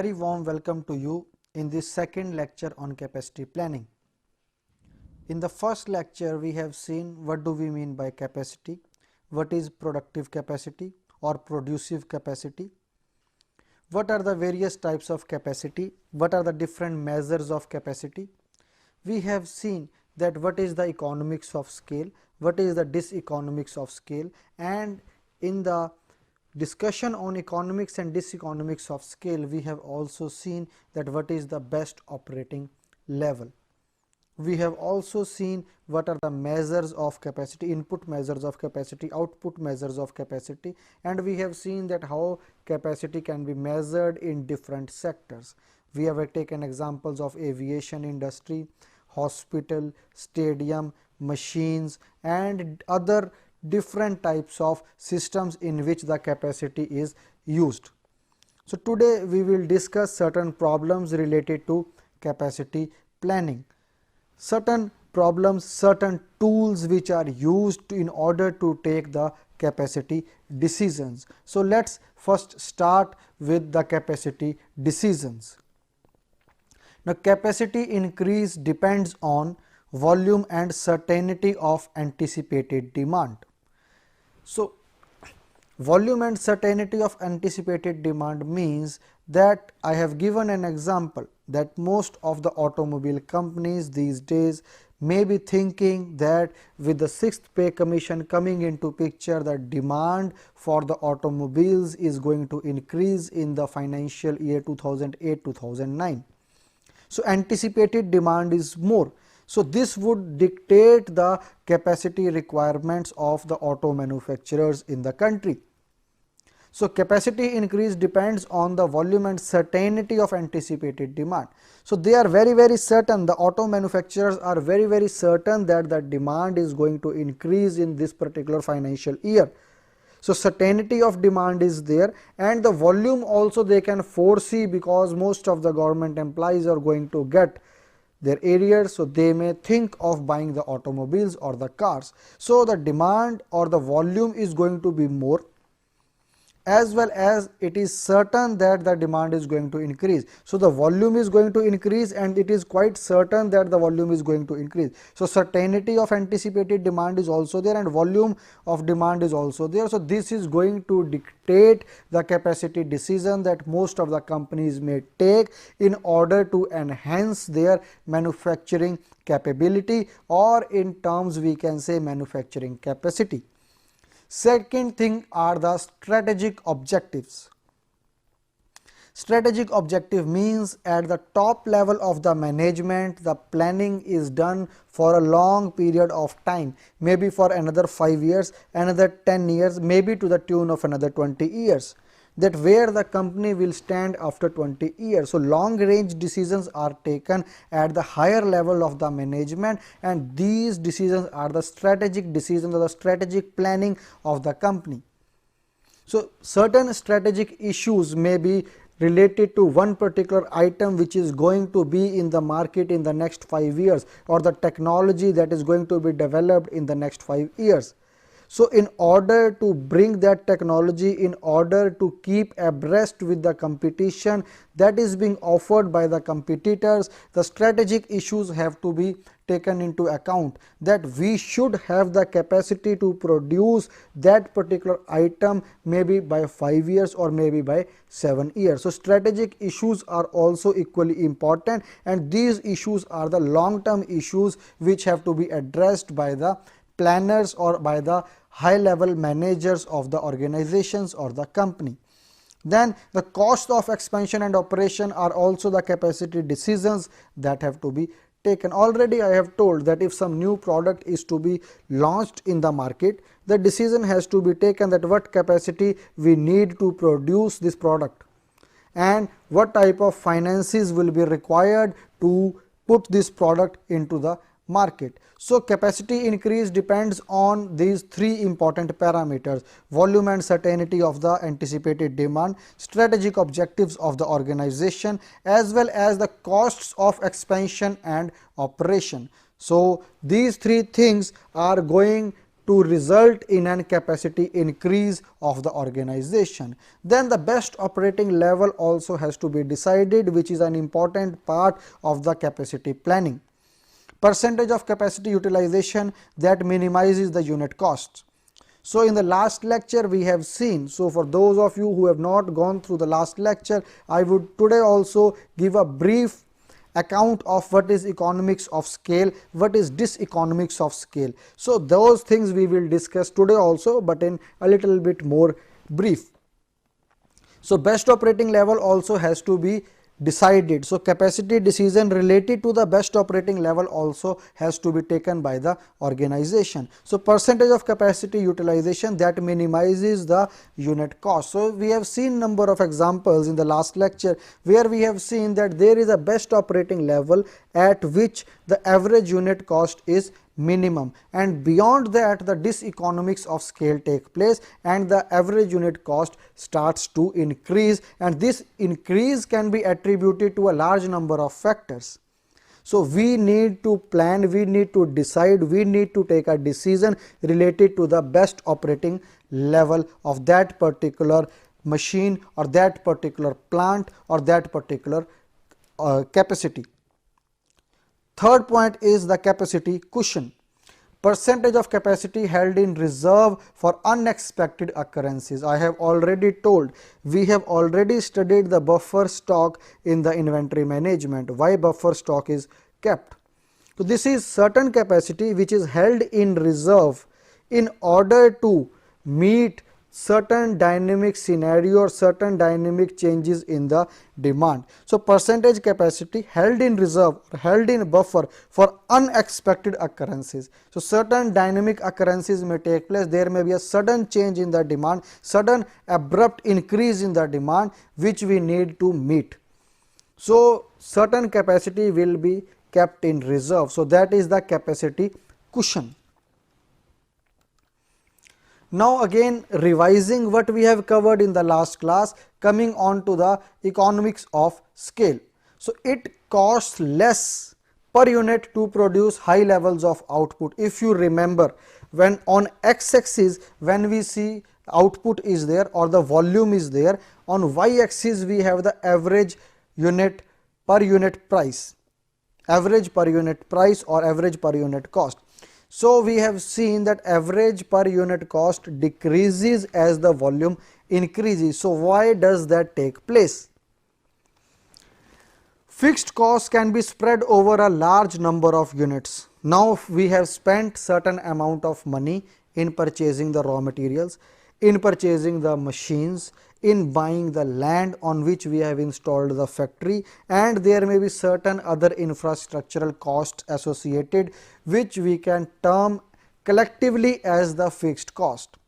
very warm welcome to you in this second lecture on capacity planning. In the first lecture, we have seen what do we mean by capacity, what is productive capacity or producive capacity, what are the various types of capacity, what are the different measures of capacity. We have seen that what is the economics of scale, what is the diseconomics of scale, and in the discussion on economics and diseconomics of scale, we have also seen that what is the best operating level. We have also seen what are the measures of capacity, input measures of capacity, output measures of capacity, and we have seen that how capacity can be measured in different sectors. We have taken examples of aviation industry, hospital, stadium, machines and other different types of systems in which the capacity is used. So, today we will discuss certain problems related to capacity planning, certain problems, certain tools which are used in order to take the capacity decisions. So, let us first start with the capacity decisions. Now, capacity increase depends on volume and certainty of anticipated demand. So, volume and certainty of anticipated demand means that I have given an example that most of the automobile companies these days may be thinking that with the 6th pay commission coming into picture, the demand for the automobiles is going to increase in the financial year 2008-2009. So, anticipated demand is more. So, this would dictate the capacity requirements of the auto manufacturers in the country. So, capacity increase depends on the volume and certainty of anticipated demand. So, they are very certain, the auto manufacturers are very certain that the demand is going to increase in this particular financial year. So, certainty of demand is there and the volume also they can foresee, because most of the government employees are going to get their arrears. So, they may think of buying the automobiles or the cars. So, the demand or the volume is going to be more, as well as it is certain that the demand is going to increase. So, the volume is going to increase and it is quite certain that the volume is going to increase. So, certainty of anticipated demand is also there and volume of demand is also there. So, this is going to dictate the capacity decision that most of the companies may take in order to enhance their manufacturing capability, or in terms we can say manufacturing capacity. Second thing are the strategic objectives. Strategic objective means at the top level of the management, the planning is done for a long period of time, maybe for another 5 years, another 10 years, maybe to the tune of another 20 years, that where the company will stand after 20 years. So, long range decisions are taken at the higher level of the management, and these decisions are the strategic decisions or the strategic planning of the company. So, certain strategic issues may be related to one particular item which is going to be in the market in the next 5 years, or the technology that is going to be developed in the next 5 years. So, in order to bring that technology, in order to keep abreast with the competition that is being offered by the competitors, the strategic issues have to be taken into account, that we should have the capacity to produce that particular item maybe by 5 years or maybe by 7 years. So, strategic issues are also equally important, and these issues are the long term issues which have to be addressed by the planners or by the high level managers of the organizations or the company. Then the cost of expansion and operation are also the capacity decisions that have to be taken. Already I have told that if some new product is to be launched in the market, the decision has to be taken that what capacity we need to produce this product and what type of finances will be required to put this product into the market. So, capacity increase depends on these three important parameters: volume and certainty of the anticipated demand, strategic objectives of the organization, as well as the costs of expansion and operation. So, these three things are going to result in an capacity increase of the organization. Then the best operating level also has to be decided, which is an important part of the capacity planning. Percentage of capacity utilization that minimizes the unit costs. So in the last lecture we have seen, so for those of you who have not gone through the last lecture, I would today also give a brief account of what is economics of scale, what is diseconomics of scale. So those things we will discuss today also, but in a little bit more brief. So best operating level also has to be decided. So capacity decision related to the best operating level also has to be taken by the organization. So percentage of capacity utilization that minimizes the unit cost. So we have seen number of examples in the last lecture where we have seen that there is a best operating level at which the average unit cost is minimum, and beyond that the diseconomics of scale take place and the average unit cost starts to increase, and this increase can be attributed to a large number of factors. So we need to plan, we need to decide, we need to take a decision related to the best operating level of that particular machine or that particular plant or that particular capacity. Third point is the capacity cushion. Percentage of capacity held in reserve for unexpected occurrences. I have already told, we have already studied the buffer stock in the inventory management, why buffer stock is kept. So this is certain capacity which is held in reserve in order to meet certain dynamic scenario or certain dynamic changes in the demand. So percentage capacity held in reserve or held in buffer for unexpected occurrences. So certain dynamic occurrences may take place, there may be a sudden change in the demand, sudden abrupt increase in the demand which we need to meet. So certain capacity will be kept in reserve. So that is the capacity cushion. Now again revising what we have covered in the last class, coming on to the economics of scale. So it costs less per unit to produce high levels of output. If you remember, when on x axis when we see output is there or the volume is there, on y axis we have the average unit per unit price, average per unit price or average per unit cost. So we have seen that average per unit cost decreases as the volume increases. So why does that take place? Fixed costs can be spread over a large number of units. Now we have spent certain amount of money in purchasing the raw materials, in purchasing the machines, in buying the land on which we have installed the factory, and there may be certain other infrastructural costs associated which we can term collectively as the fixed cost.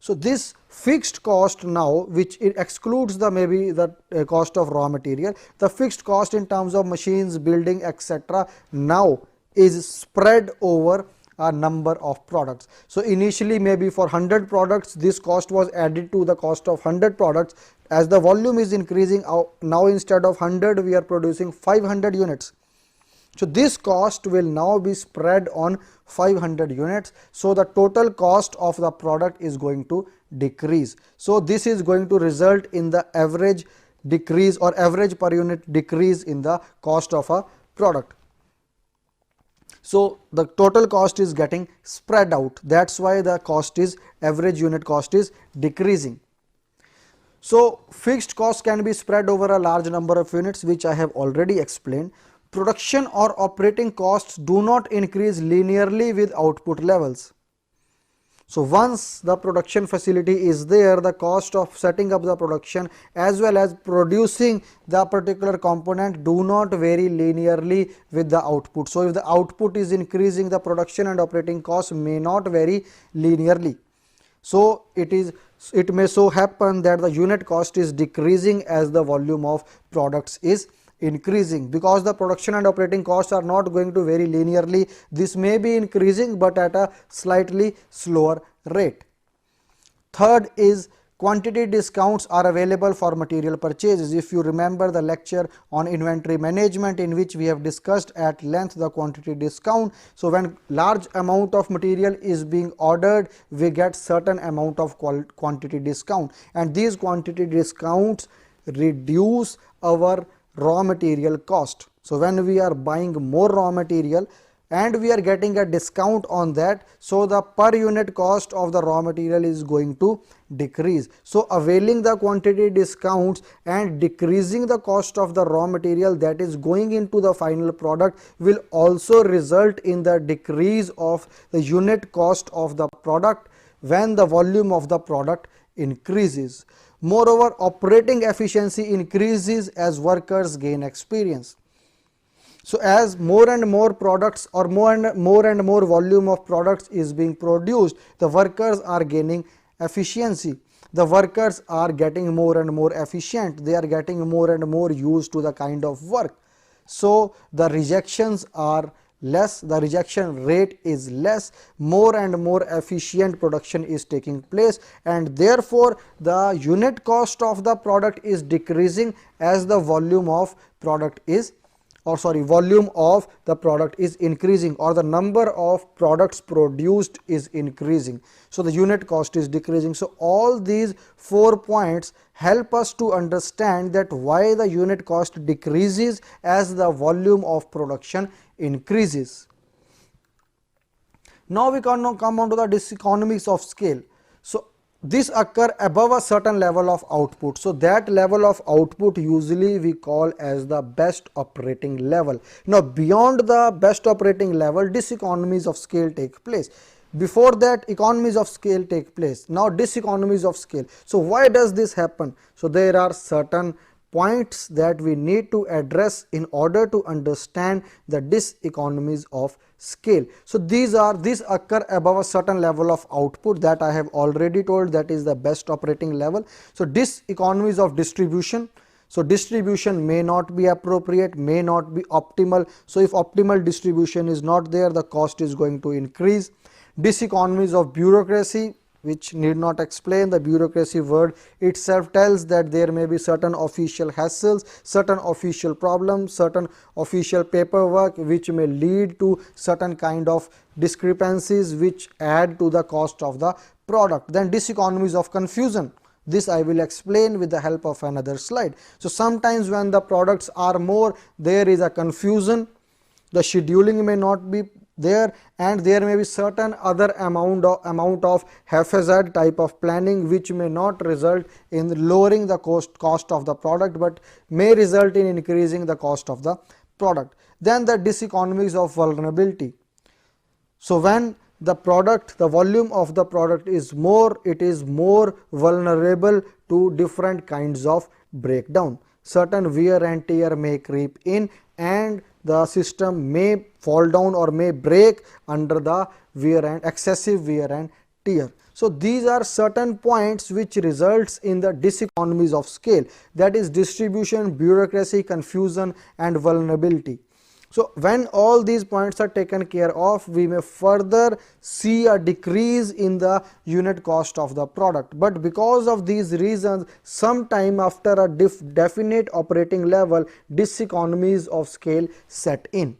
So this fixed cost now, which it excludes the maybe the cost of raw material, the fixed cost in terms of machines, building, etc., now is spread over a number of products. So initially maybe for 100 products this cost was added to the cost of 100 products. As the volume is increasing, now instead of 100 we are producing 500 units. So this cost will now be spread on 500 units. So the total cost of the product is going to decrease. So this is going to result in the average decrease or average per unit decrease in the cost of a product. So the total cost is getting spread out, that is why the cost is average unit cost is decreasing. So fixed cost can be spread over a large number of units, which I have already explained. Production or operating costs do not increase linearly with output levels. So once the production facility is there, the cost of setting up the production as well as producing the particular component do not vary linearly with the output. So if the output is increasing, the production and operating costs may not vary linearly. So it may so happen that the unit cost is decreasing as the volume of products is increasing, because the production and operating costs are not going to vary linearly. This may be increasing but at a slightly slower rate. Third is Quantity discounts are available for material purchases. If you remember the lecture on inventory management, in which we have discussed at length the quantity discount. So when large amount of material is being ordered, we get certain amount of quantity discount, and these quantity discounts reduce our raw material cost. So when we are buying more raw material and we are getting a discount on that, so the per unit cost of the raw material is going to decrease. So availing the quantity discounts and decreasing the cost of the raw material that is going into the final product will also result in the decrease of the unit cost of the product when the volume of the product increases. Moreover, operating efficiency increases as workers gain experience. So as more and more products or more and more volume of products is being produced, the workers are gaining efficiency. The workers are getting more and more efficient. They are getting more and more used to the kind of work. So the rejections are less, the rejection rate is less, more and more efficient production is taking place, and therefore the unit cost of the product is decreasing as the volume of product is volume of the product is increasing, or the number of products produced is increasing. So the unit cost is decreasing. So all these 4 points help us to understand that why the unit cost decreases as the volume of production increases. Now we can come on to the diseconomies of scale. So this occur above a certain level of output. So that level of output usually we call as the best operating level. Now beyond the best operating level, diseconomies of scale take place. Before that, economies of scale take place. Now diseconomies of scale. So why does this happen? So there are certain points that we need to address in order to understand the diseconomies of scale. So these occur above a certain level of output that I have already told, that is the best operating level. So diseconomies of distribution. So distribution may not be appropriate, may not be optimal. So if optimal distribution is not there, the cost is going to increase. Diseconomies of bureaucracy, which need not explain. The bureaucracy word itself tells that there may be certain official hassles, certain official problems, certain official paperwork which may lead to certain kind of discrepancies which add to the cost of the product. Then diseconomies of confusion. This I will explain with the help of another slide. So sometimes when the products are more, there is a confusion, the scheduling may not be there, and there may be certain other amount of haphazard type of planning which may not result in lowering the cost of the product, but may result in increasing the cost of the product. Then the diseconomies of vulnerability. So when the volume of the product is more, it is more vulnerable to different kinds of breakdown. Certain wear and tear may creep in, and the system may fall down or may break under the excessive wear and tear. So these are certain points which results in the diseconomies of scale, that is distribution, bureaucracy, confusion and vulnerability. So when all these points are taken care of, we may further see a decrease in the unit cost of the product. But because of these reasons, sometime after a definite operating level, diseconomies of scale set in.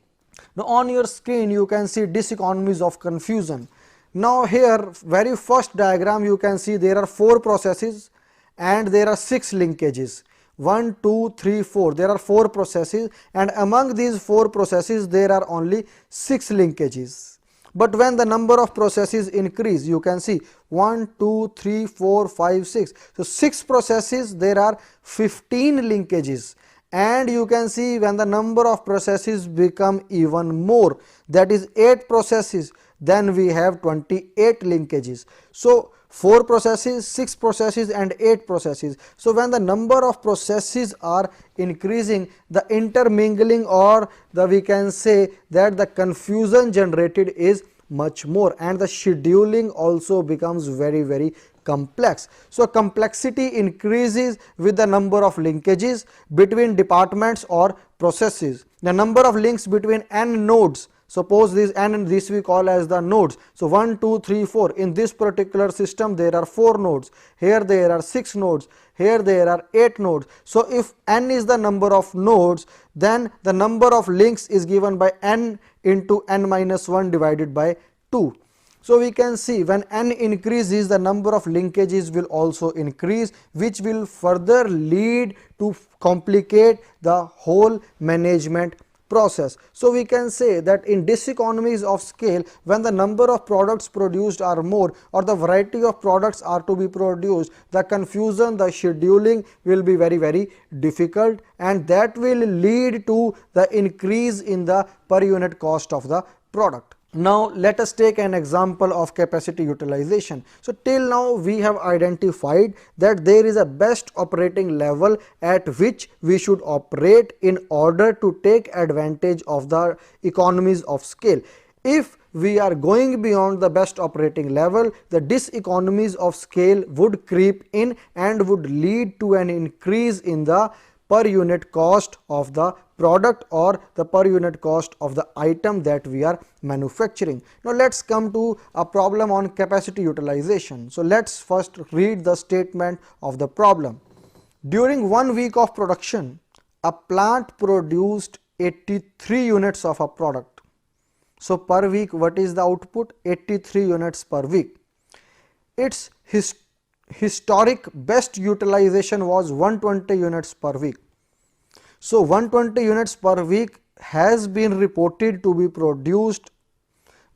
Now on your screen you can see diseconomies of confusion. Now here, very first diagram, you can see there are 4 processes and there are 6 linkages. 1, 2, 3, 4. There are 4 processes, and among these 4 processes there are only 6 linkages. But when the number of processes increase, you can see 1, 2, 3, 4, 5, 6. So 6 processes, there are 15 linkages, and you can see when the number of processes become even more, that is 8 processes, then we have 28 linkages. So 4 processes, 6 processes and 8 processes. So when the number of processes are increasing, the intermingling, or we can say that the confusion generated is much more, and the scheduling also becomes very complex. So complexity increases with the number of linkages between departments or processes. The number of links between n nodes, Suppose this n and this we call as the nodes. So 1, 2, 3, 4. In this particular system there are 4 nodes. Here there are 6 nodes. Here there are 8 nodes. So if n is the number of nodes, then the number of links is given by n into n minus 1 divided by 2. So we can see when n increases, the number of linkages will also increase, which will further lead to complicate the whole management process. So we can say that in diseconomies of scale, when the number of products produced are more or the variety of products are to be produced, the confusion, the scheduling will be very difficult, and that will lead to the increase in the per unit cost of the product. Now let us take an example of capacity utilization. So till now we have identified that there is a best operating level at which we should operate in order to take advantage of the economies of scale. If we are going beyond the best operating level, the diseconomies of scale would creep in and would lead to an increase in the per unit cost of the product or the per unit cost of the item that we are manufacturing. Now let us come to a problem on capacity utilization. So let us first read the statement of the problem. During 1 week of production, a plant produced 83 units of a product. So per week, what is the output? 83 units per week. Its historic best utilization was 120 units per week. So 120 units per week has been reported to be produced,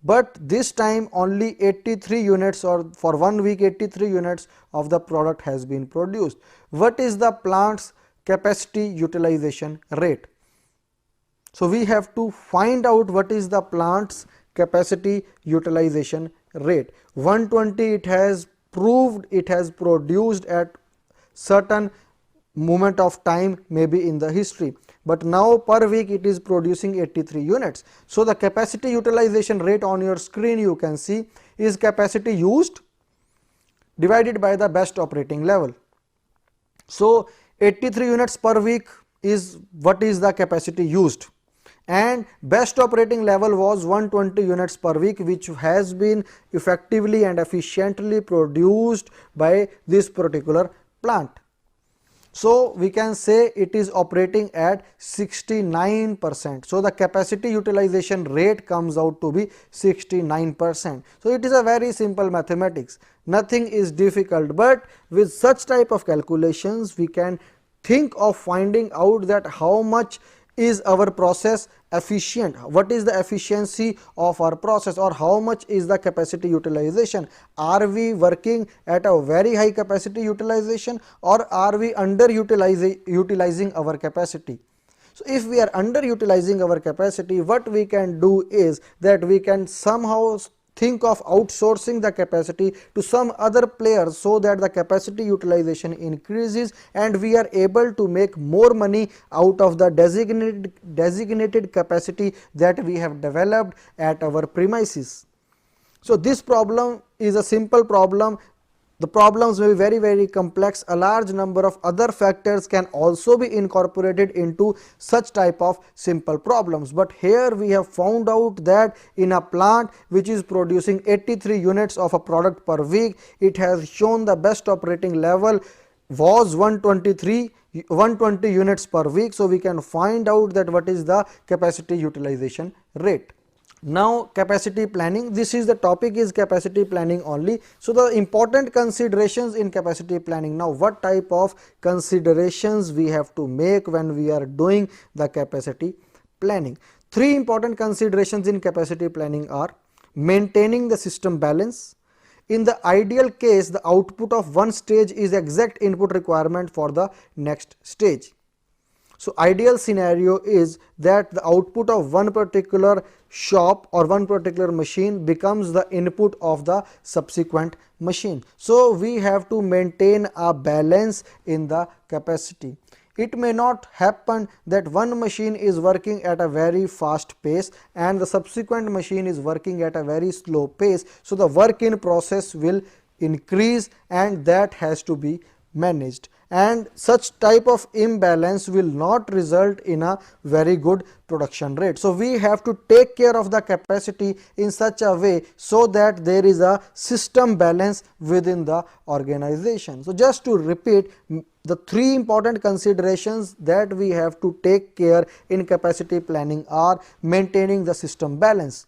but this time only 83 units, or for 1 week 83 units of the product has been produced. What is the plant's capacity utilization rate? So we have to find out what is the plant's capacity utilization rate. 120 it has proved, it has produced at certain moment of time, maybe in the history, but now per week it is producing 83 units. So the capacity utilization rate on your screen you can see is capacity used divided by the best operating level. So 83 units per week is what is the capacity used, and best operating level was 120 units per week, which has been effectively and efficiently produced by this particular plant. So we can say it is operating at 69%. So the capacity utilization rate comes out to be 69%. So it is a very simple mathematics, nothing is difficult, but with such type of calculations we can think of finding out that how much is our process efficient, what is the efficiency of our process, or how much is the capacity utilization. Are we working at a very high capacity utilization, or are we utilizing our capacity? So if we are underutilizing our capacity, what we can do is that we can somehow think of outsourcing the capacity to some other players, so that the capacity utilization increases and we are able to make more money out of the designated capacity that we have developed at our premises. So this problem is a simple problem. The problems may be very complex. A large number of other factors can also be incorporated into such type of simple problems, but here we have found out that in a plant which is producing 83 units of a product per week, it has shown the best operating level was 120 units per week. So we can find out that what is the capacity utilization rate. Now capacity planning, this is the topic is capacity planning only. So the important considerations in capacity planning. Now what type of considerations we have to make when we are doing the capacity planning? 3 important considerations in capacity planning are maintaining the system balance. In the ideal case, the output of one stage is exact input requirement for the next stage. So ideal scenario is that the output of one particular shop or one particular machine becomes the input of the subsequent machine. So we have to maintain a balance in the capacity. It may not happen that one machine is working at a very fast pace and the subsequent machine is working at a very slow pace. So the work in process will increase and that has to be managed. and such type of imbalance will not result in a very good production rate. So, we have to take care of the capacity in such a way so that there is a system balance within the organization. So, just to repeat, the three important considerations that we have to take care in capacity planning are maintaining the system balance.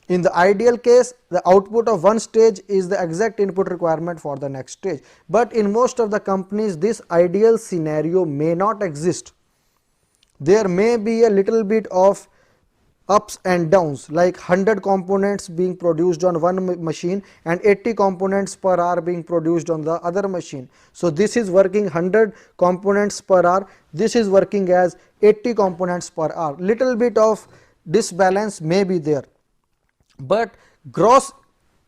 In the ideal case, the output of one stage is the exact input requirement for the next stage, but in most of the companies this ideal scenario may not exist. There may be a little bit of ups and downs, like 100 components being produced on one machine and 80 components per hour being produced on the other machine. So, this is working 100 components per hour, this is working as 80 components per hour. Little bit of disbalance may be there, but gross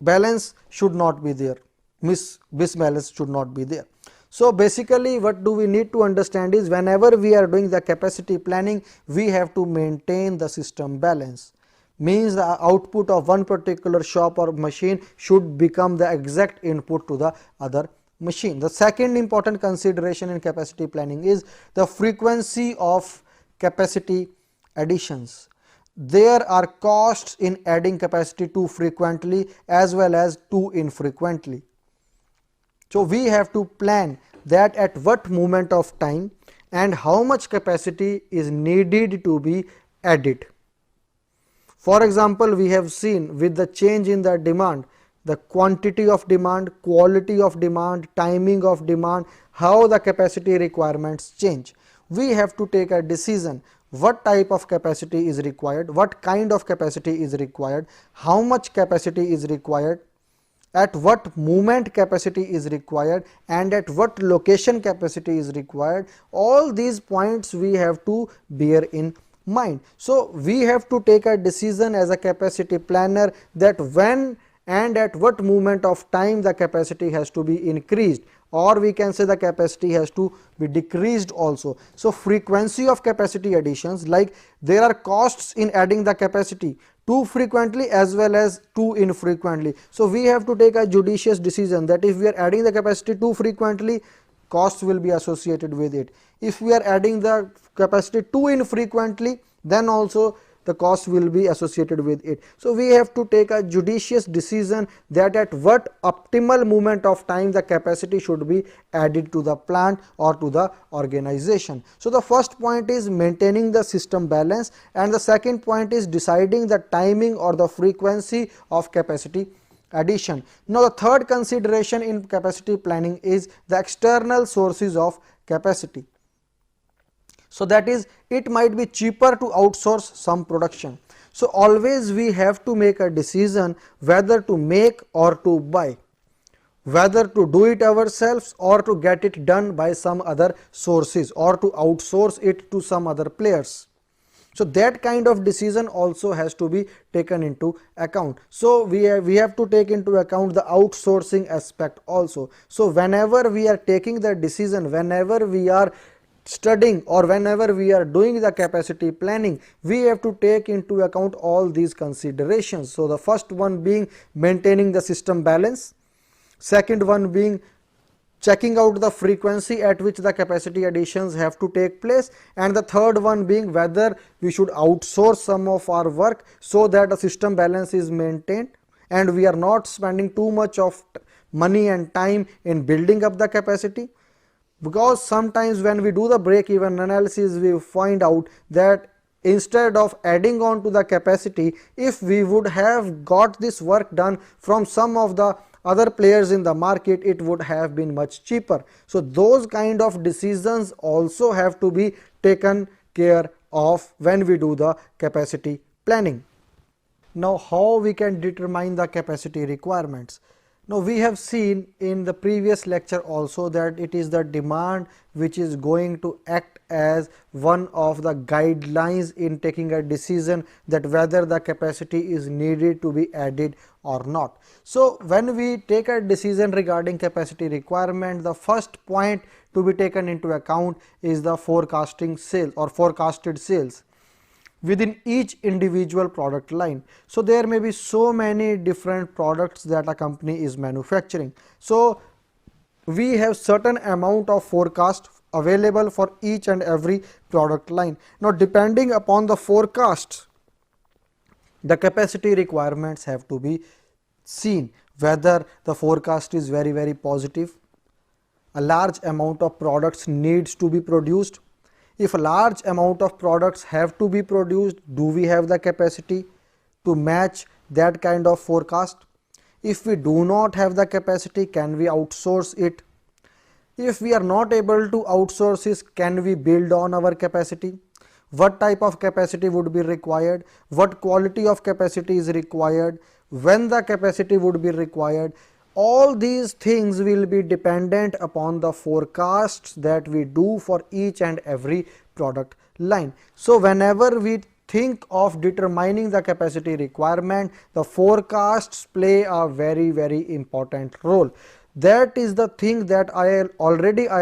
balance should not be there, misbalance should not be there. So, basically what do we need to understand is, whenever we are doing the capacity planning, we have to maintain the system balance, means the output of one particular shop or machine should become the exact input to the other machine. The second important consideration in capacity planning is the frequency of capacity additions. There are costs in adding capacity too frequently as well as too infrequently. So, we have to plan that at what moment of time and how much capacity is needed to be added. For example, we have seen with the change in the demand, the quantity of demand, quality of demand, timing of demand, how the capacity requirements change. We have to take a decision what type of capacity is required, what kind of capacity is required, how much capacity is required, at what moment capacity is required, and at what location capacity is required. All these points we have to bear in mind. So, we have to take a decision as a capacity planner that when and at what moment of time the capacity has to be increased, or we can say the capacity has to be decreased also. So, frequency of capacity additions, like there are costs in adding the capacity too frequently as well as too infrequently. So, we have to take a judicious decision that if we are adding the capacity too frequently, costs will be associated with it. If we are adding the capacity too infrequently, then also the cost will be associated with it. So, we have to take a judicious decision that at what optimal moment of time the capacity should be added to the plant or to the organization. So, the first point is maintaining the system balance, and the second point is deciding the timing or the frequency of capacity addition. Now, the third consideration in capacity planning is the external sources of capacity. So, that is, it might be cheaper to outsource some production. So, always we have to make a decision whether to make or to buy, whether to do it ourselves or to get it done by some other sources or to outsource it to some other players. So, that kind of decision also has to be taken into account. So, we have to take into account the outsourcing aspect also. So, whenever we are taking the decision, whenever we are studying or whenever we are doing the capacity planning, we have to take into account all these considerations. So, the first one being maintaining the system balance, second one being checking out the frequency at which the capacity additions have to take place, and the third one being whether we should outsource some of our work so that the system balance is maintained and we are not spending too much of money and time in building up the capacity. Because sometimes when we do the break even analysis, we find out that instead of adding on to the capacity, if we would have got this work done from some of the other players in the market, it would have been much cheaper. So, those kind of decisions also have to be taken care of when we do the capacity planning. Now, how we can determine the capacity requirements? Now, we have seen in the previous lecture also that it is the demand which is going to act as one of the guidelines in taking a decision that whether the capacity is needed to be added or not. So, when we take a decision regarding capacity requirement, the first point to be taken into account is the forecasting sale or forecasted sales within each individual product line. So, there may be so many different products that a company is manufacturing. So, we have certain amount of forecast available for each and every product line. Now depending upon the forecast, the capacity requirements have to be seen, whether the forecast is very positive, a large amount of products needs to be produced. If a large amount of products have to be produced, do we have the capacity to match that kind of forecast? If we do not have the capacity, can we outsource it? If we are not able to outsource this, can we build on our capacity? What type of capacity would be required? What quality of capacity is required? When the capacity would be required? All these things will be dependent upon the forecasts that we do for each and every product line. So whenever we think of determining the capacity requirement, the forecasts play a very important role. That is the thing that I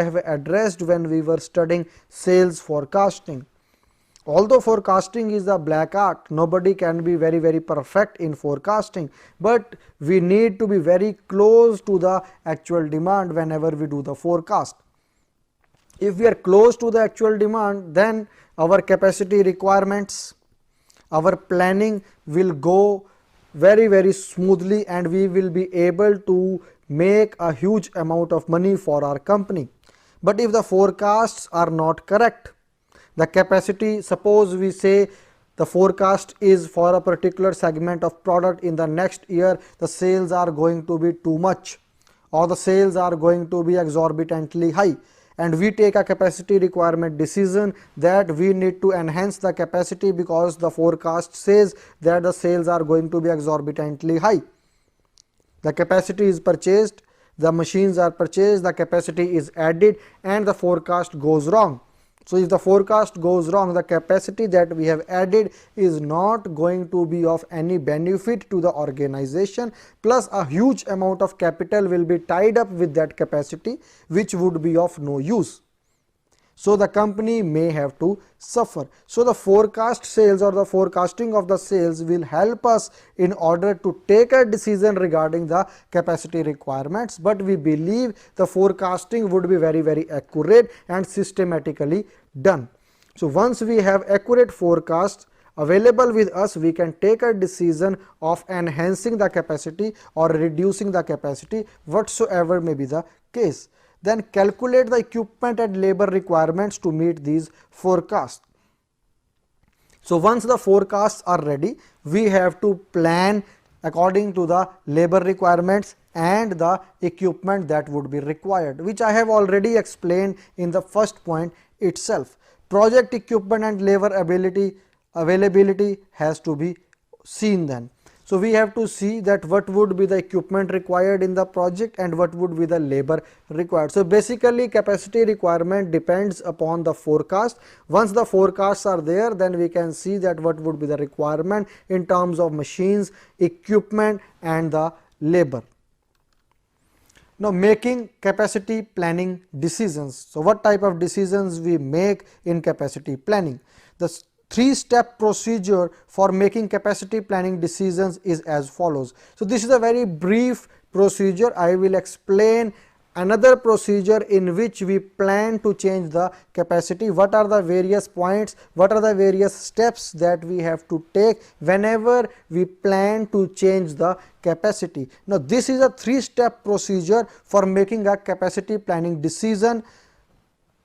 have addressed when we were studying sales forecasting. Although forecasting is a black art, nobody can be very perfect in forecasting, but we need to be very close to the actual demand whenever we do the forecast. If we are close to the actual demand, then our capacity requirements, our planning will go very smoothly, and we will be able to make a huge amount of money for our company. But if the forecasts are not correct, the capacity, suppose we say the forecast is for a particular segment of product, in the next year the sales are going to be too much, or the sales are going to be exorbitantly high, and we take a capacity requirement decision that we need to enhance the capacity because the forecast says that the sales are going to be exorbitantly high. The capacity is purchased, the machines are purchased, the capacity is added, and the forecast goes wrong. So if the forecast goes wrong, the capacity that we have added is not going to be of any benefit to the organization, plus a huge amount of capital will be tied up with that capacity, which would be of no use. So the company may have to suffer. So the forecast sales or the forecasting of the sales will help us in order to take a decision regarding the capacity requirements, but we believe the forecasting would be very accurate and systematically done. So once we have accurate forecasts available with us, we can take a decision of enhancing the capacity or reducing the capacity, whatsoever may be the case. Then calculate the equipment and labor requirements to meet these forecasts. So once the forecasts are ready, we have to plan according to the labor requirements and the equipment that would be required, which I have already explained in the first point itself. Project equipment and labor availability has to be seen then. So we have to see that what would be the equipment required in the project and what would be the labor required. So basically capacity requirement depends upon the forecast. Once the forecasts are there, then we can see that what would be the requirement in terms of machines, equipment and the labor. Now making capacity planning decisions. So what type of decisions we make in capacity planning? The three-step procedure for making capacity planning decisions is as follows. So this is a very brief procedure. I will explain another procedure in which we plan to change the capacity. What are the various points, what are the various steps that we have to take whenever we plan to change the capacity. Now this is a three-step procedure for making a capacity planning decision.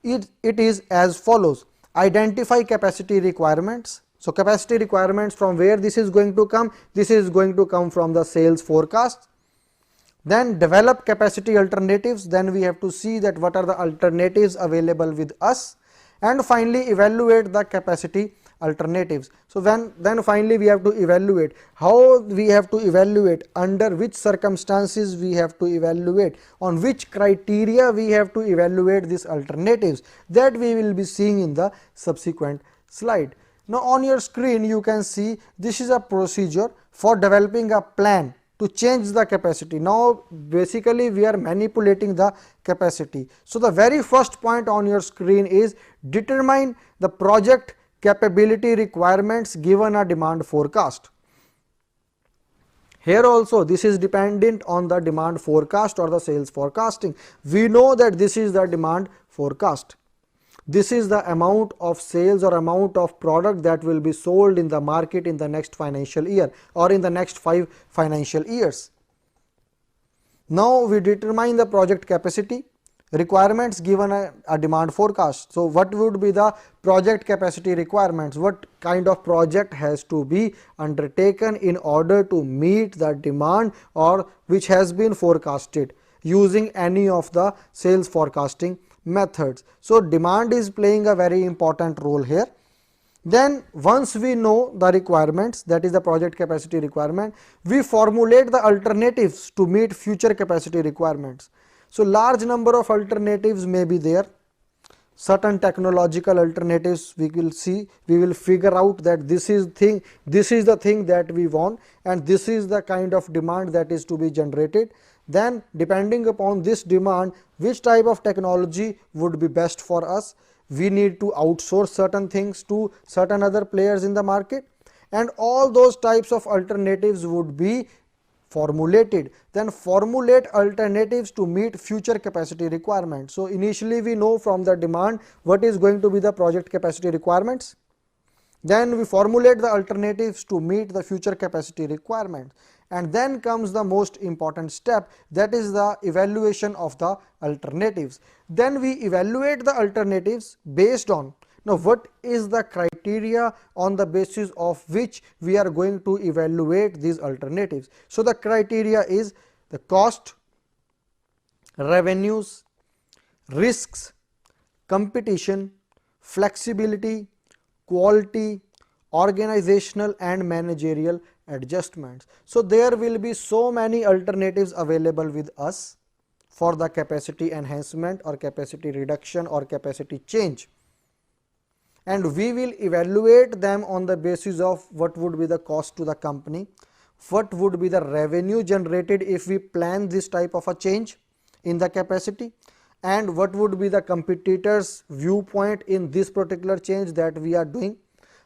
It is as follows. Identify capacity requirements. So capacity requirements, from where this is going to come? This is going to come from the sales forecast. Then develop capacity alternatives. Then we have to see that what are the alternatives available with us, and finally evaluate the capacity alternatives. So then finally we have to evaluate. How we have to evaluate? Under which circumstances we have to evaluate? On which criteria we have to evaluate these alternatives? That we will be seeing in the subsequent slide. Now on your screen you can see this is a procedure for developing a plan to change the capacity. Now basically we are manipulating the capacity. So the very first point on your screen is determine the project capability requirements given a demand forecast. Here also this is dependent on the demand forecast or the sales forecasting. We know that this is the demand forecast. This is the amount of sales or amount of product that will be sold in the market in the next financial year or in the next 5 financial years. Now we determine the project capacity requirements given a demand forecast. So what would be the project capacity requirements? What kind of project has to be undertaken in order to meet the demand or which has been forecasted using any of the sales forecasting methods. So demand is playing a very important role here. Then once we know the requirements, that is the project capacity requirement, we formulate the alternatives to meet future capacity requirements. So large number of alternatives may be there. Certain technological alternatives we will see, we will figure out that this is the thing that we want and this is the kind of demand that is to be generated. Then depending upon this demand, which type of technology would be best for us, we need to outsource certain things to certain other players in the market, and all those types of alternatives would be formulated. Then formulate alternatives to meet future capacity requirements. So initially we know from the demand what is going to be the project capacity requirements. Then we formulate the alternatives to meet the future capacity requirements, and then comes the most important step, that is the evaluation of the alternatives. Then we evaluate the alternatives based on, now what is the criteria on the basis of which we are going to evaluate these alternatives. So the criteria is the cost, revenues, risks, competition, flexibility, quality, organizational and managerial adjustments. So there will be so many alternatives available with us for the capacity enhancement or capacity reduction or capacity change, and we will evaluate them on the basis of what would be the cost to the company, what would be the revenue generated if we plan this type of a change in the capacity, and what would be the competitors' viewpoint in this particular change that we are doing,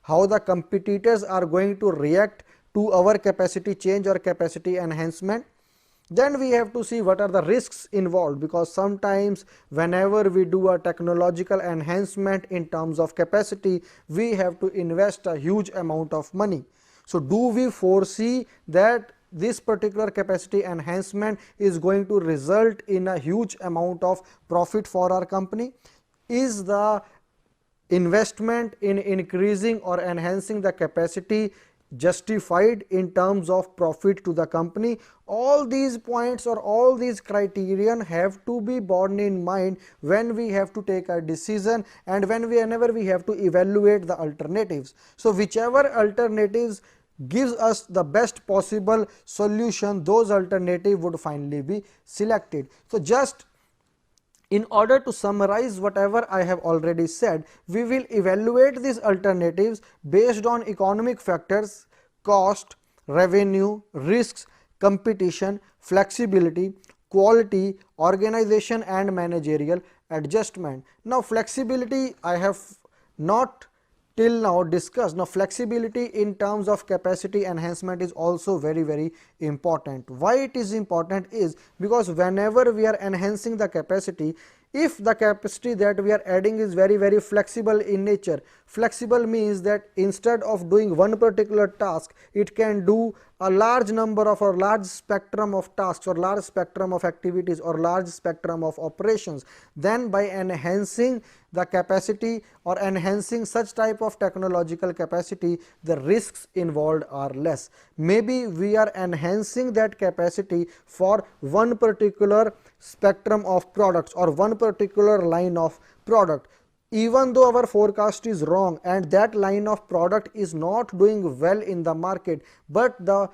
how the competitors are going to react to our capacity change or capacity enhancement. Then we have to see what are the risks involved, because sometimes whenever we do a technological enhancement in terms of capacity, we have to invest a huge amount of money. So do we foresee that this particular capacity enhancement is going to result in a huge amount of profit for our company? Is the investment in increasing or enhancing the capacity justified in terms of profit to the company? All these points or all these criterion have to be borne in mind when we have to take a decision and whenever we have to evaluate the alternatives. So whichever alternatives gives us the best possible solution, those alternative would finally be selected. So just in order to summarize whatever I have already said, we will evaluate these alternatives based on economic factors, cost, revenue, risks, competition, flexibility, quality, organization and managerial adjustment. Now flexibility I have not till now discussed. Now flexibility in terms of capacity enhancement is also very important. Why it is important is because whenever we are enhancing the capacity, if the capacity that we are adding is very flexible in nature, flexible means that instead of doing one particular task, it can do a large number of or large spectrum of tasks or large spectrum of activities or large spectrum of operations. Then by enhancing the capacity or enhancing such type of technological capacity, the risks involved are less. Maybe we are enhancing that capacity for one particular spectrum of products or one particular line of product. Even though our forecast is wrong and that line of product is not doing well in the market, but the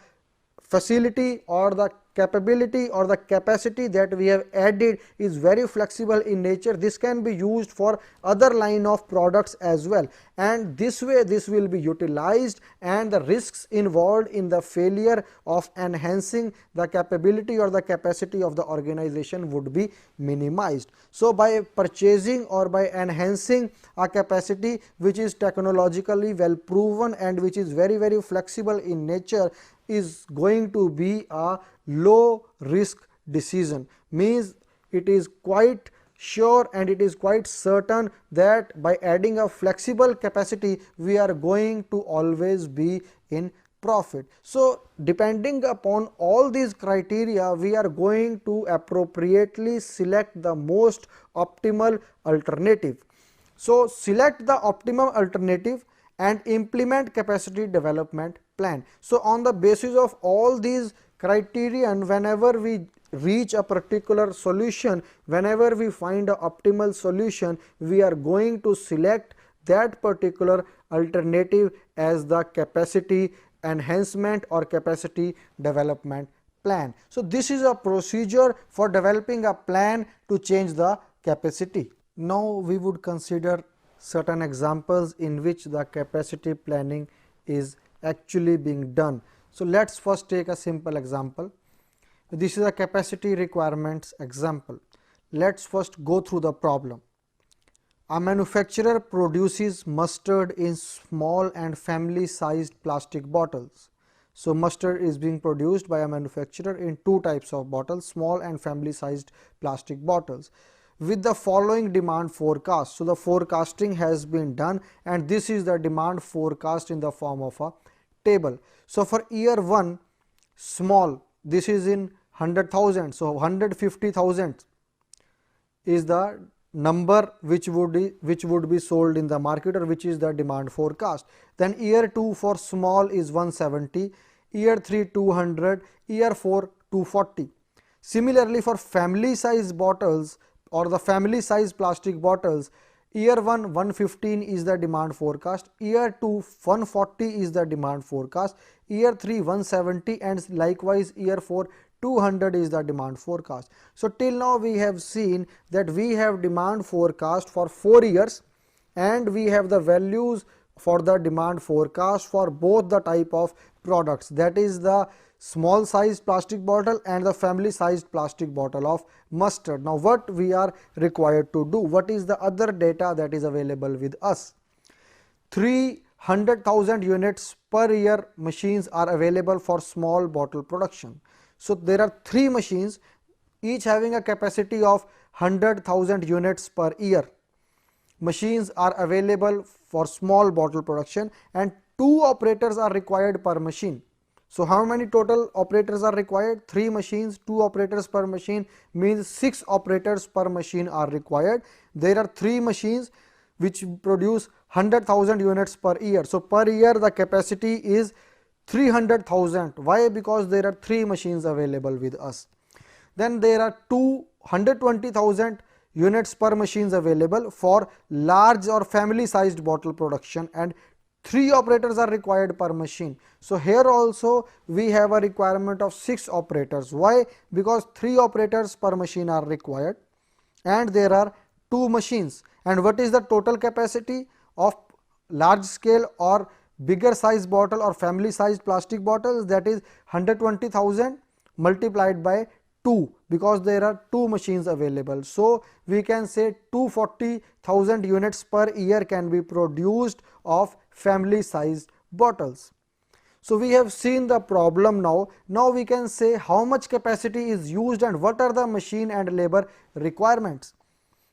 facility or the capability or the capacity that we have added is very flexible in nature, this can be used for other line of products as well, and this way this will be utilized and the risks involved in the failure of enhancing the capability or the capacity of the organization would be minimized. So by purchasing or by enhancing a capacity which is technologically well proven and which is very flexible in nature, is going to be a low risk decision, means it is quite sure and it is quite certain that by adding a flexible capacity we are going to always be in profit. So depending upon all these criteria, we are going to appropriately select the most optimal alternative. So select the optimum alternative and implement capacity development plan. So on the basis of all these criterion, whenever we reach a particular solution, whenever we find an optimal solution, we are going to select that particular alternative as the capacity enhancement or capacity development plan. So this is a procedure for developing a plan to change the capacity. Now we would consider certain examples in which the capacity planning is actually being done. So let's first take a simple example. This is a capacity requirements example. Let's first go through the problem. A manufacturer produces mustard in small and family sized plastic bottles. So mustard is being produced by a manufacturer in two types of bottles, small and family sized plastic bottles, with the following demand forecast. So the forecasting has been done and this is the demand forecast in the form of a table. So for year 1, small, this is in 100,000, so 150,000 is the number which would be sold in the market, or which is the demand forecast. Then year 2 for small is 170, year 3 200, year 4 240. Similarly for family size bottles or the family size plastic bottles, year 1 115 is the demand forecast, year 2 140 is the demand forecast, year 3 170, and likewise year 4 200 is the demand forecast. So till now we have seen that we have demand forecast for 4 years and we have the values for the demand forecast for both the type of products, that is the small sized plastic bottle and the family sized plastic bottle of mustard. Now what we are required to do, what is the other data that is available with us? 300,000 units per year machines are available for small bottle production. So there are 3 machines, each having a capacity of 100,000 units per year. Machines are available for small bottle production and 2 operators are required per machine. So how many total operators are required? 3 machines, 2 operators per machine, means 6 operators per machine are required. There are 3 machines which produce 100,000 units per year. So per year the capacity is 300,000. Why? Because there are 3 machines available with us. Then there are 120,000 units per machines available for large or family sized bottle production and 3 operators are required per machine. So here also we have a requirement of 6 operators. Why? Because 3 operators per machine are required and there are 2 machines. And what is the total capacity of large scale or bigger size bottle or family sized plastic bottles? That is 120,000 multiplied by 2, because there are 2 machines available. So we can say 240,000 units per year can be produced of family sized bottles. So we have seen the problem now. Now we can say how much capacity is used and what are the machine and labor requirements.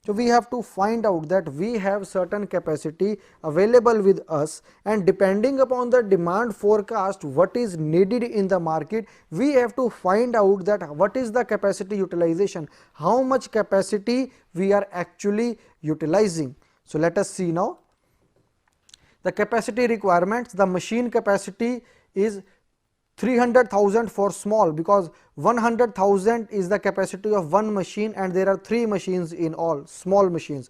So we have to find out that we have certain capacity available with us, and depending upon the demand forecast what is needed in the market, we have to find out that what is the capacity utilization, how much capacity we are actually utilizing. So let us see now the capacity requirements. The machine capacity is 300,000 for small, because 100,000 is the capacity of one machine and there are 3 machines in all, small machines.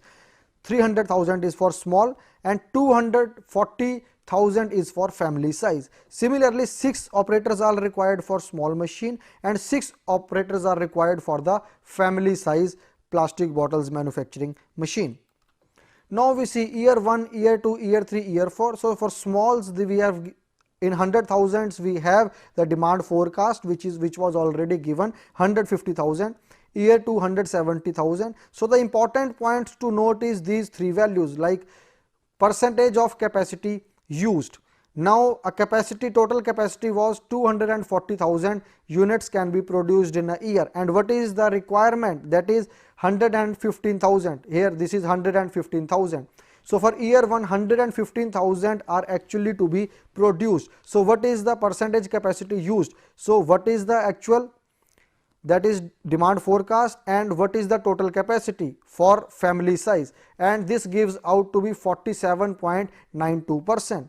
300,000 is for small and 240,000 is for family size. Similarly 6 operators are required for small machine and 6 operators are required for the family size plastic bottles manufacturing machine. Now we see year 1, year 2, year 3, year 4. So for smalls we have in 100,000s we have the demand forecast which was already given 150,000, year 2 170,000. So the important points to note is these 3 values, like percentage of capacity used. Now a capacity, total capacity was 240,000 units can be produced in a year, and what is the requirement? That is 115,000. Here this is 115,000. So for year 115,000 are actually to be produced. So what is the percentage capacity used? So what is the actual, that is demand forecast, and what is the total capacity for family size, and this gives out to be 47.92%.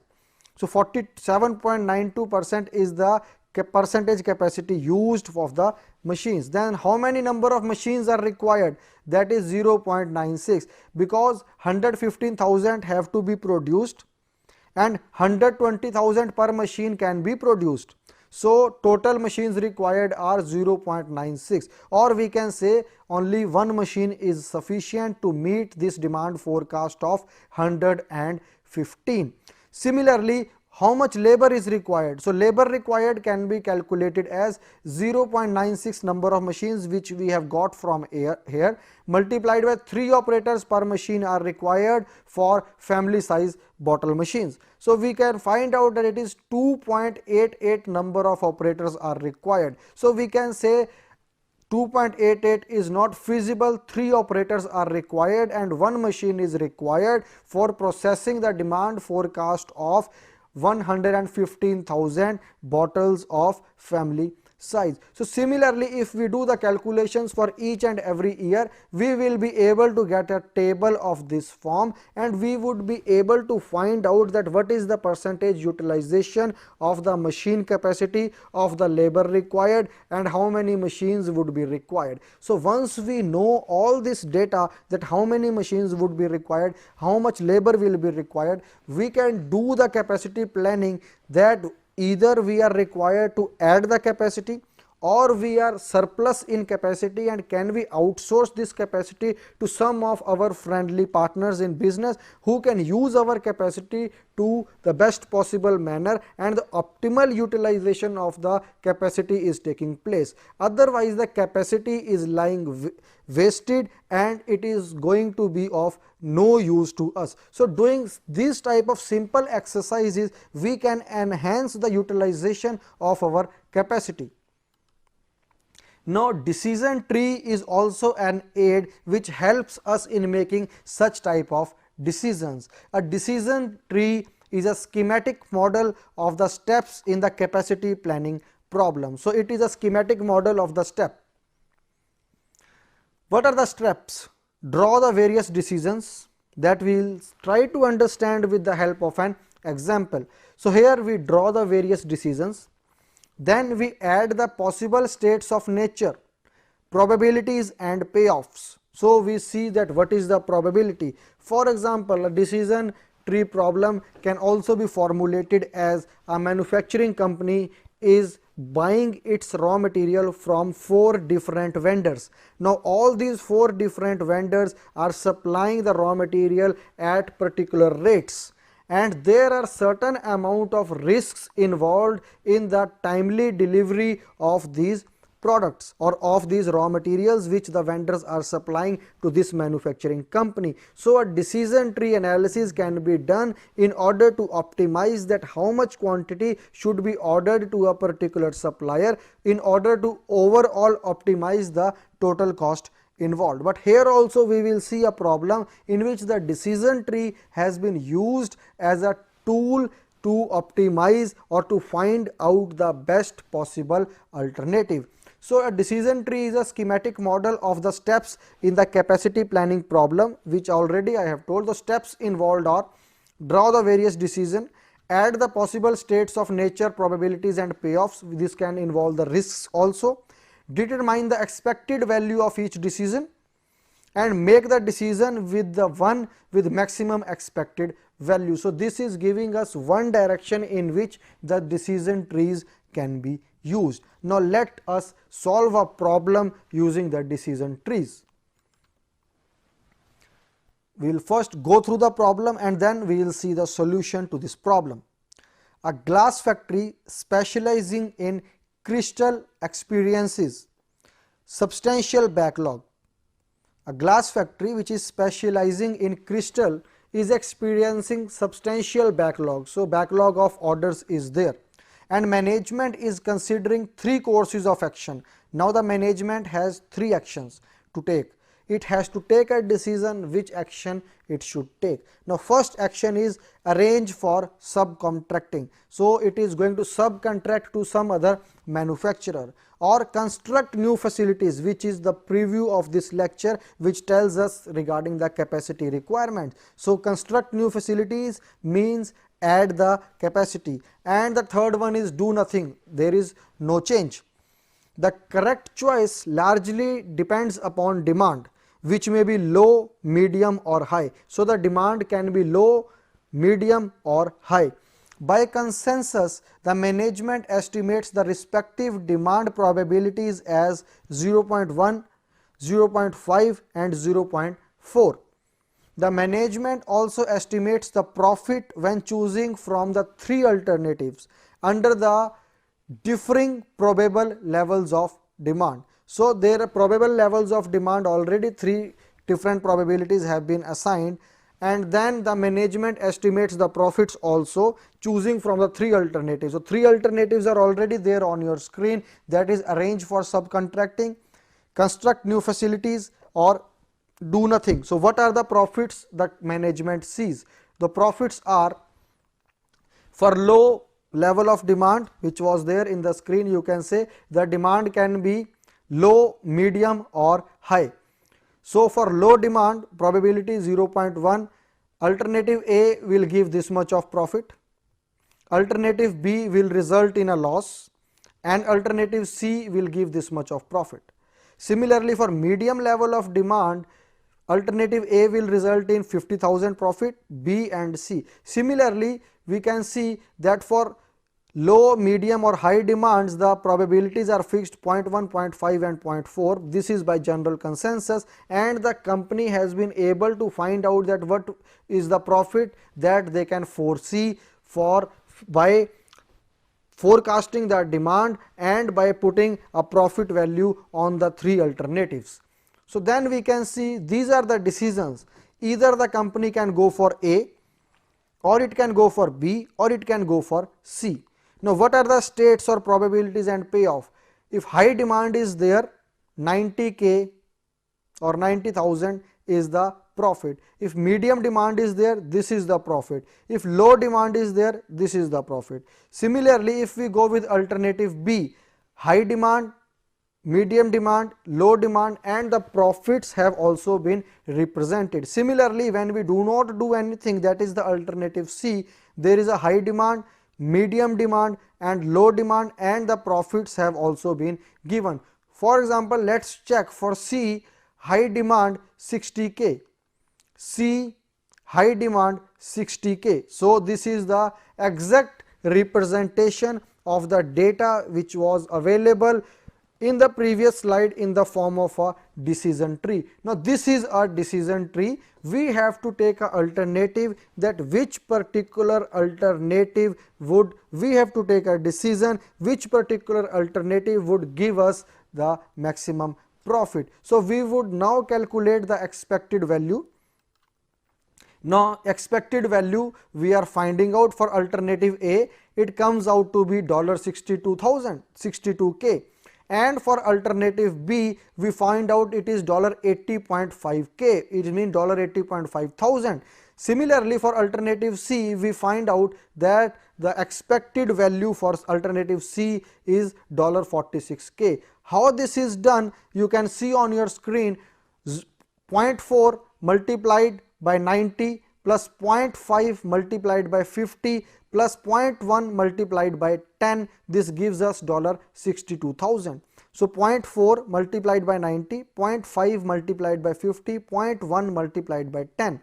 So 47.92% is the percentage capacity used of the machines. Then how many number of machines are required? That is 0.96, because 115,000 have to be produced and 120,000 per machine can be produced. So total machines required are 0.96, or we can say only one machine is sufficient to meet this demand forecast of 115. Similarly, how much labor is required? So labor required can be calculated as 0.96 number of machines which we have got from here multiplied by 3 operators per machine are required for family size bottle machines. So we can find out that it is 2.88 number of operators are required. So we can say 2.88 is not feasible, 3 operators are required and 1 machine is required for processing the demand forecast of 115,000 bottles of family size. So similarly, if we do the calculations for each and every year, we will be able to get a table of this form, and we would be able to find out that what is the percentage utilization of the machine capacity, of the labor required, and how many machines would be required. So once we know all this data, that how many machines would be required, how much labor will be required, we can do the capacity planning, that either we are required to add the capacity or we are surplus in capacity, and can we outsource this capacity to some of our friendly partners in business who can use our capacity to the best possible manner, and the optimal utilization of the capacity is taking place. Otherwise the capacity is lying wasted and it is going to be of no use to us. So doing this type of simple exercises, we can enhance the utilization of our capacity. Now decision tree is also an aid which helps us in making such type of decisions. A decision tree is a schematic model of the steps in the capacity planning problem. So it is a schematic model of the step. What are the steps? Draw the various decisions, that we will try to understand with the help of an example. So here we draw the various decisions. Then we add the possible states of nature, probabilities and payoffs. So we see that what is the probability. For example, a decision tree problem can also be formulated as a manufacturing company is buying its raw material from 4 different vendors. Now all these 4 different vendors are supplying the raw material at particular rates, and there are certain amount of risks involved in the timely delivery of these products or of these raw materials which the vendors are supplying to this manufacturing company. So a decision tree analysis can be done in order to optimize that how much quantity should be ordered to a particular supplier in order to overall optimize the total cost involved. But here also we will see a problem in which the decision tree has been used as a tool to optimize or to find out the best possible alternative. So a decision tree is a schematic model of the steps in the capacity planning problem, which already I have told. The steps involved are: draw the various decision, add the possible states of nature, probabilities and payoffs, this can involve the risks also, determine the expected value of each decision, and make the decision with the one with maximum expected value. So this is giving us one direction in which the decision trees can be used. Now let us solve a problem using the decision trees. We will first go through the problem and then we will see the solution to this problem. A glass factory specializing in crystal experiences substantial backlog. A glass factory which is specializing in crystal is experiencing substantial backlog. So backlog of orders is there, and management is considering 3 courses of action. Now the management has 3 actions to take. It has to take a decision which action it should take. Now first action is arrange for subcontracting. So it is going to subcontract to some other manufacturer, or construct new facilities, which is the preview of this lecture, which tells us regarding the capacity requirements. So construct new facilities means add the capacity, and the third one is do nothing, there is no change. The correct choice largely depends upon demand, which may be low, medium or high. So the demand can be low, medium or high. By consensus, the management estimates the respective demand probabilities as 0.1, 0.5 and 0.4. The management also estimates the profit when choosing from the 3 alternatives under the differing probable levels of demand. So there are probable levels of demand, already 3 different probabilities have been assigned, and then the management estimates the profits also choosing from the 3 alternatives. So 3 alternatives are already there on your screen, that is arrange for subcontracting, construct new facilities or do nothing. So what are the profits that management sees? The profits are for low level of demand, which was there in the screen. You can say the demand can be low, medium or high. So for low demand, probability 0.1, alternative A will give this much of profit, alternative B will result in a loss, and alternative C will give this much of profit. Similarly, for medium level of demand, alternative A will result in 50,000 profit, B and C. Similarly, we can see that for low, medium or high demands, the probabilities are fixed 0.1, 0.5 and 0.4. This is by general consensus, and the company has been able to find out that what is the profit that they can foresee for by forecasting the demand and by putting a profit value on the 3 alternatives. So then we can see these are the decisions. Either the company can go for A, or it can go for B, or it can go for C. Now what are the states or probabilities and payoff? If high demand is there, 90k or 90,000 is the profit. If medium demand is there, this is the profit. If low demand is there, this is the profit. Similarly, if we go with alternative B, high demand, medium demand, low demand, and the profits have also been represented. Similarly, when we do not do anything, that is the alternative C, there is a high demand, medium demand and low demand, and the profits have also been given. For example, let's check for C, high demand 60k, C, high demand 60k. So this is the exact representation of the data which was available in the previous slide in the form of a decision tree. Now this is a decision tree. We have to take an alternative, that which particular alternative would, we have to take a decision which particular alternative would give us the maximum profit. So we would now calculate the expected value. Now expected value we are finding out for alternative A, it comes out to be $62,000, 62k. And for alternative B, we find out it is $80.5k, it means $80.5 thousand. Similarly, for alternative C, we find out that the expected value for alternative C is $46k. How this is done, you can see on your screen. 0.4 multiplied by 90 plus 0.5 multiplied by 50 plus 0.1 multiplied by 10, this gives us $62,000. So 0.4 multiplied by 90, 0.5 multiplied by 50, 0.1 multiplied by 10.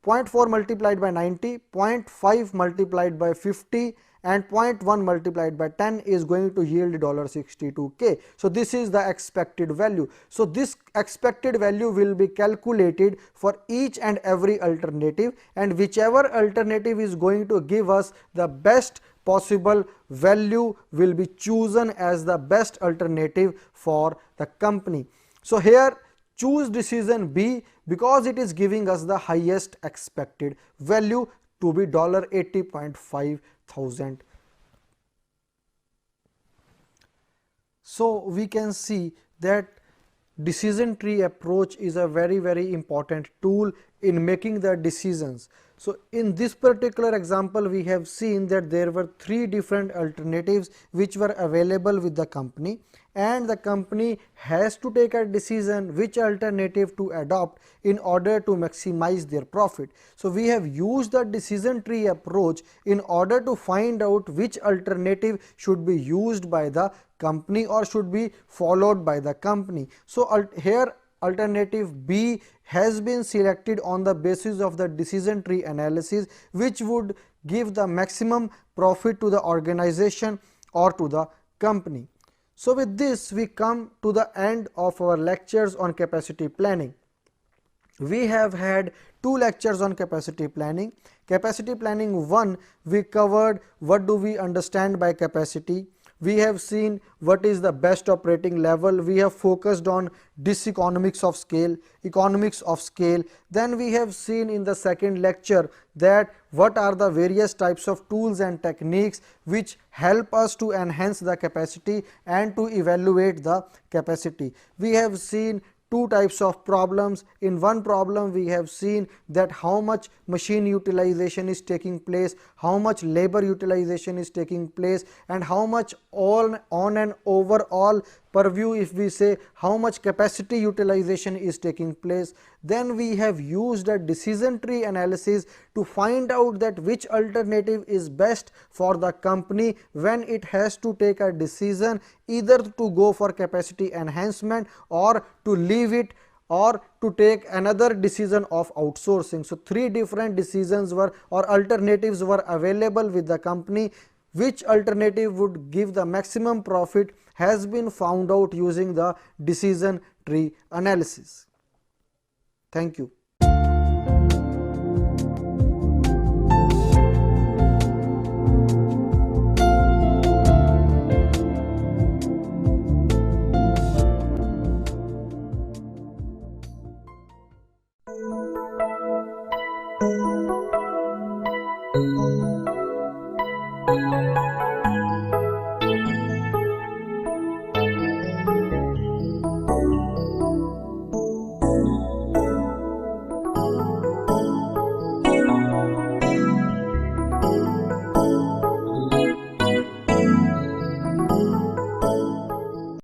0.4 multiplied by 90, 0.5 multiplied by 50 and 0.1 multiplied by 10 is going to yield $62k. So this is the expected value. So this expected value will be calculated for each and every alternative, and whichever alternative is going to give us the best possible value will be chosen as the best alternative for the company. So here choose decision B because it is giving us the highest expected value to be $80.5 thousand. So we can see that decision tree approach is a very important tool in making the decisions. So in this particular example, we have seen that there were 3 different alternatives which were available with the company, and the company has to take a decision which alternative to adopt in order to maximize their profit. So we have used the decision tree approach in order to find out which alternative should be used by the company or should be followed by the company. So here alternative B has been selected on the basis of the decision tree analysis, which would give the maximum profit to the organization or to the company. So with this we come to the end of our lectures on capacity planning. We have had 2 lectures on capacity planning. Capacity planning 1, we covered what do we understand by capacity. We have seen what is the best operating level. We have focused on diseconomics of scale, economics of scale. Then we have seen in the second lecture that what are the various types of tools and techniques which help us to enhance the capacity and to evaluate the capacity. We have seen 2 types of problems. In one problem we have seen that how much machine utilization is taking place, how much labor utilization is taking place, and how much on an overall purview, if we say how much capacity utilization is taking place. Then we have used a decision tree analysis to find out that which alternative is best for the company when it has to take a decision either to go for capacity enhancement or to leave it or to take another decision of outsourcing. So 3 different decisions were or alternatives were available with the company. Which alternative would give the maximum profit has been found out using the decision tree analysis. Thank you.